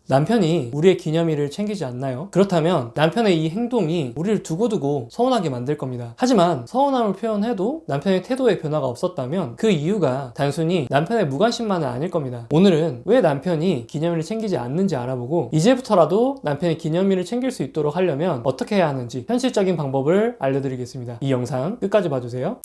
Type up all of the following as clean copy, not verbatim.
남편이 우리의 기념일을 챙기지 않나요? 그렇다면 남편의 이 행동이 우리를 두고두고 서운하게 만들 겁니다. 하지만 서운함을 표현해도 남편의 태도에 변화가 없었다면 그 이유가 단순히 남편의 무관심만은 아닐 겁니다. 오늘은 왜 남편이 기념일을 챙기지 않는지 알아보고 이제부터라도 남편이 기념일을 챙길 수 있도록 하려면 어떻게 해야 하는지 현실적인 방법을 알려드리겠습니다. 이 영상 끝까지 봐주세요.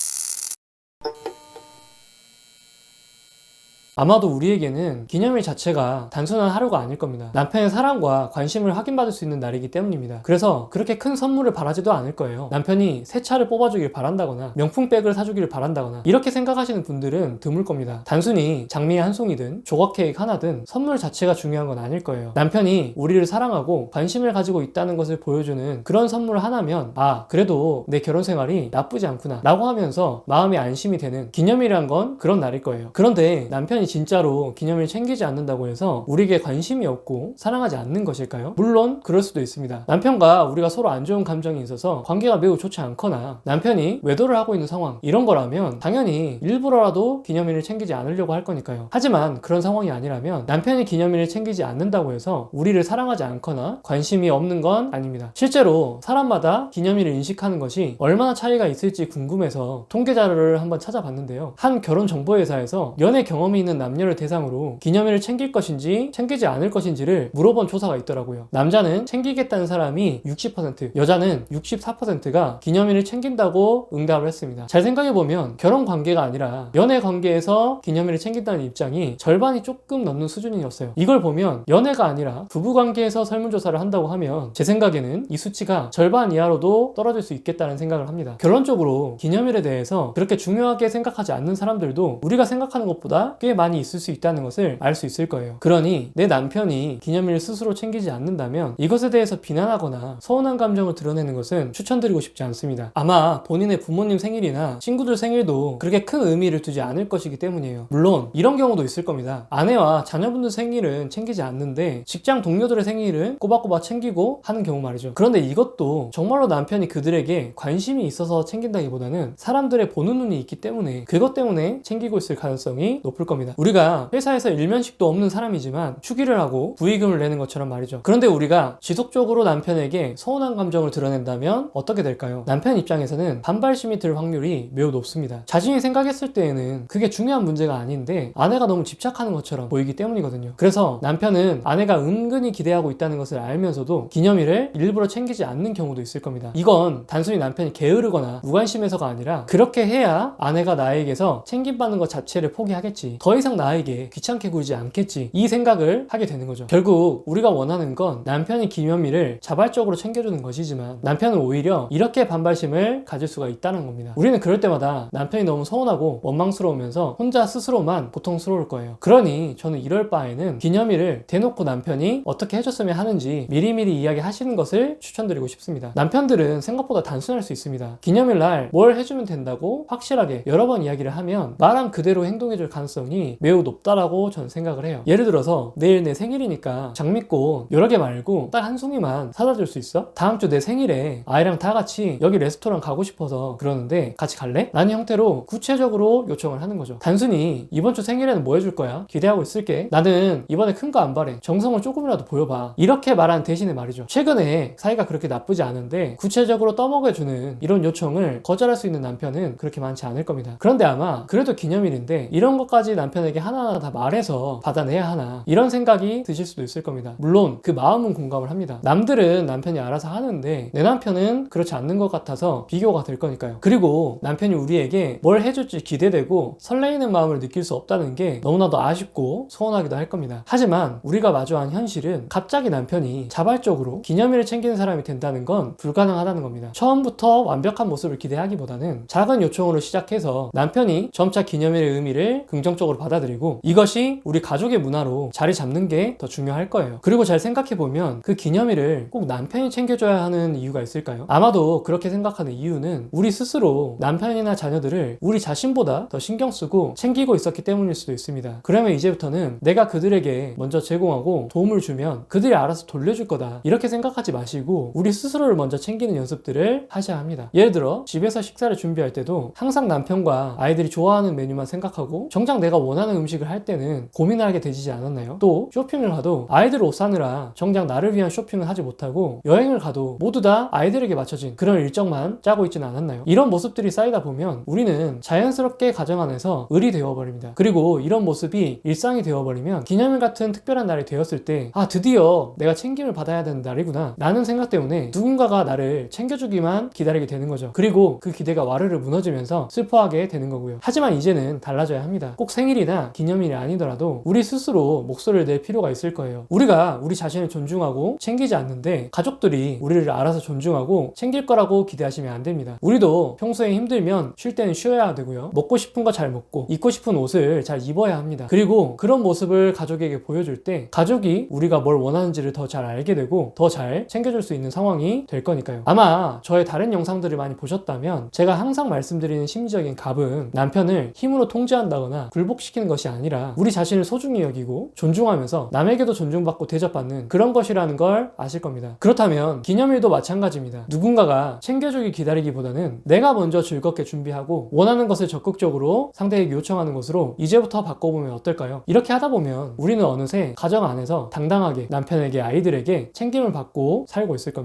아마도 우리에게는 기념일 자체가 단순한 하루가 아닐 겁니다. 남편의 사랑과 관심을 확인받을 수 있는 날이기 때문입니다. 그래서 그렇게 큰 선물을 바라지도 않을 거예요. 남편이 새 차를 뽑아주길 바란다거나 명품백을 사주길 바란다거나 이렇게 생각하시는 분들은 드물 겁니다. 단순히 장미의 한 송이든 조각 케이크 하나든 선물 자체가 중요한 건 아닐 거예요. 남편이 우리를 사랑하고 관심을 가지고 있다는 것을 보여주는 그런 선물 하나면 그래도 내 결혼 생활이 나쁘지 않구나 라고 하면서 마음이 안심이 되는 기념일이란 건 그런 날일 거예요. 그런데 남편이 진짜로 기념일 챙기지 않는다고 해서 우리에게 관심이 없고 사랑하지 않는 것일까요? 물론 그럴 수도 있습니다. 남편과 우리가 서로 안 좋은 감정이 있어서 관계가 매우 좋지 않거나 남편이 외도를 하고 있는 상황 이런 거라면 당연히 일부러라도 기념일을 챙기지 않으려고 할 거니까요. 하지만 그런 상황이 아니라면 남편이 기념일을 챙기지 않는다고 해서 우리를 사랑하지 않거나 관심이 없는 건 아닙니다. 실제로 사람마다 기념일을 인식하는 것이 얼마나 차이가 있을지 궁금해서 통계 자료를 한번 찾아봤는데요. 한 결혼정보회사에서 연애 경험이 있는 남녀를 대상으로 기념일을 챙길 것인지 챙기지 않을 것인지를 물어본 조사가 있더라고요. 남자는 챙기겠다는 사람이 60%, 여자는 64%가 기념일을 챙긴다고 응답을 했습니다. 잘 생각해보면 결혼 관계가 아니라 연애 관계에서 기념일을 챙긴다는 입장이 절반이 조금 넘는 수준이었어요. 이걸 보면 연애가 아니라 부부 관계에서 설문조사를 한다고 하면 제 생각에는 이 수치가 절반 이하로도 떨어질 수 있겠다는 생각을 합니다. 결론적으로 기념일에 대해서 그렇게 중요하게 생각하지 않는 사람들도 우리가 생각하는 것보다 꽤 많이 있을 수 있다는 것을 알 수 있을 거예요. 그러니 내 남편이 기념일을 스스로 챙기지 않는다면 이것에 대해서 비난하거나 서운한 감정을 드러내는 것은 추천드리고 싶지 않습니다. 아마 본인의 부모님 생일이나 친구들 생일도 그렇게 큰 의미를 두지 않을 것이기 때문이에요. 물론 이런 경우도 있을 겁니다. 아내와 자녀분들 생일은 챙기지 않는데 직장 동료들의 생일은 꼬박꼬박 챙기고 하는 경우 말이죠. 그런데 이것도 정말로 남편이 그들에게 관심이 있어서 챙긴다기보다는 사람들의 보는 눈이 있기 때문에 그것 때문에 챙기고 있을 가능성이 높을 겁니다. 우리가 회사에서 일면식도 없는 사람이지만 축의를 하고 부의금을 내는 것처럼 말이죠. 그런데 우리가 지속적으로 남편에게 서운한 감정을 드러낸다면 어떻게 될까요? 남편 입장에서는 반발심이 들 확률이 매우 높습니다. 자신이 생각했을 때에는 그게 중요한 문제가 아닌데 아내가 너무 집착하는 것처럼 보이기 때문이거든요. 그래서 남편은 아내가 은근히 기대하고 있다는 것을 알면서도 기념일을 일부러 챙기지 않는 경우도 있을 겁니다. 이건 단순히 남편이 게으르거나 무관심해서가 아니라 그렇게 해야 아내가 나에게서 챙김받는 것 자체를 포기하겠지, 더 이상 나에게 귀찮게 굴지 않겠지, 이 생각을 하게 되는 거죠. 결국 우리가 원하는 건 남편이 기념일을 자발적으로 챙겨주는 것이지만 남편은 오히려 이렇게 반발심을 가질 수가 있다는 겁니다. 우리는 그럴 때마다 남편이 너무 서운하고 원망스러우면서 혼자 스스로만 고통스러울 거예요. 그러니 저는 이럴 바에는 기념일을 대놓고 남편이 어떻게 해줬으면 하는지 미리미리 이야기하시는 것을 추천드리고 싶습니다. 남편들은 생각보다 단순할 수 있습니다. 기념일날 뭘 해주면 된다고 확실하게 여러 번 이야기를 하면 말한 그대로 행동해줄 가능성이 매우 높다라고 저는 생각을 해요. 예를 들어서 내일 내 생일이니까 장미꽃 여러 개 말고 딱 한 송이만 사다 줄 수 있어? 다음 주 내 생일에 아이랑 다 같이 여기 레스토랑 가고 싶어서 그러는데 같이 갈래? 라는 형태로 구체적으로 요청을 하는 거죠. 단순히 이번 주 생일에는 뭐 해줄 거야? 기대하고 있을게. 나는 이번에 큰 거 안 바래. 정성을 조금이라도 보여봐. 이렇게 말한 대신에 말이죠. 최근에 사이가 그렇게 나쁘지 않은데 구체적으로 떠먹여주는 이런 요청을 거절할 수 있는 남편은 그렇게 많지 않을 겁니다. 그런데 아마 그래도 기념일인데 이런 것까지 남편에게 하나하나 다 말해서 받아내야 하나, 이런 생각이 드실 수도 있을 겁니다. 물론 그 마음은 공감을 합니다. 남들은 남편이 알아서 하는데 내 남편은 그렇지 않는 것 같아서 비교가 될 거니까요. 그리고 남편이 우리에게 뭘 해줄지 기대되고 설레이는 마음을 느낄 수 없다는 게 너무나도 아쉽고 서운하기도 할 겁니다. 하지만 우리가 마주한 현실은 갑자기 남편이 자발적으로 기념일을 챙기는 사람이 된다는 건 불가능하다는 겁니다. 처음부터 완벽한 모습을 기대하기보다는 작은 요청으로 시작해서 남편이 점차 기념일의 의미를 긍정적으로 받아들이고 이것이 우리 가족의 문화로 자리 잡는 게 더 중요할 거예요. 그리고 잘 생각해보면 그 기념일을 꼭 남편이 챙겨줘야 하는 이유가 있을까요? 아마도 그렇게 생각하는 이유는 우리 스스로 남편이나 자녀들을 우리 자신보다 더 신경 쓰고 챙기고 있었기 때문일 수도 있습니다. 그러면 이제부터는 내가 그들에게 먼저 제공하고 도움을 주면 그들이 알아서 돌려줄 거다, 이렇게 생각하지 마시고 우리 스스로를 먼저 챙기는 연습들을 하셔야 합니다. 예를 들어 집에서 식사를 준비할 때도 항상 남편과 아이들이 좋아하는 메뉴만 생각하고 정작 내가 원하는 원하는 음식을 할 때는 고민을 하게 되지 않았나요? 또 쇼핑을 가도 아이들 옷 사느라 정작 나를 위한 쇼핑을 하지 못하고 여행을 가도 모두 다 아이들에게 맞춰진 그런 일정만 짜고 있지는 않았나요? 이런 모습들이 쌓이다 보면 우리는 자연스럽게 가정 안에서 을이 되어버립니다. 그리고 이런 모습이 일상이 되어버리면 기념일 같은 특별한 날이 되었을 때 드디어 내가 챙김을 받아야 되는 날이구나 라는 생각 때문에 누군가가 나를 챙겨주기만 기다리게 되는 거죠. 그리고 그 기대가 와르르 무너지면서 슬퍼하게 되는 거고요. 하지만 이제는 달라져야 합니다. 꼭 생일이나 기념일이 아니더라도 우리 스스로 목소리를 낼 필요가 있을 거예요. 우리가 우리 자신을 존중하고 챙기지 않는데 가족들이 우리를 알아서 존중하고 챙길 거라고 기대하시면 안 됩니다. 우리도 평소에 힘들면 쉴 때는 쉬어야 되고요. 먹고 싶은 거 잘 먹고 입고 싶은 옷을 잘 입어야 합니다. 그리고 그런 모습을 가족에게 보여줄 때 가족이 우리가 뭘 원하는지를 더 잘 알게 되고 더 잘 챙겨줄 수 있는 상황이 될 거니까요. 아마 저의 다른 영상들을 많이 보셨다면 제가 항상 말씀드리는 심리적인 갑은 남편을 힘으로 통제한다거나 굴복시키는 것이 아니라 우리 자신을 소중히 여기고 존중하면서 남에게도 존중받고 대접받는 그런 것이라는 걸 아실 겁니다. 그렇다면 기념일도 마찬가지입니다. 누군가가 챙겨주길 기다리기보다는 내가 먼저 즐겁게 준비하고 원하는 것을 적극적으로 상대에게 요청하는 것으로 이제부터 바꿔보면 어떨까요? 이렇게 하다 보면 우리는 어느새 가정 안에서 당당하게 남편에게 아이들에게 챙김을 받고 살고 있을 겁니다.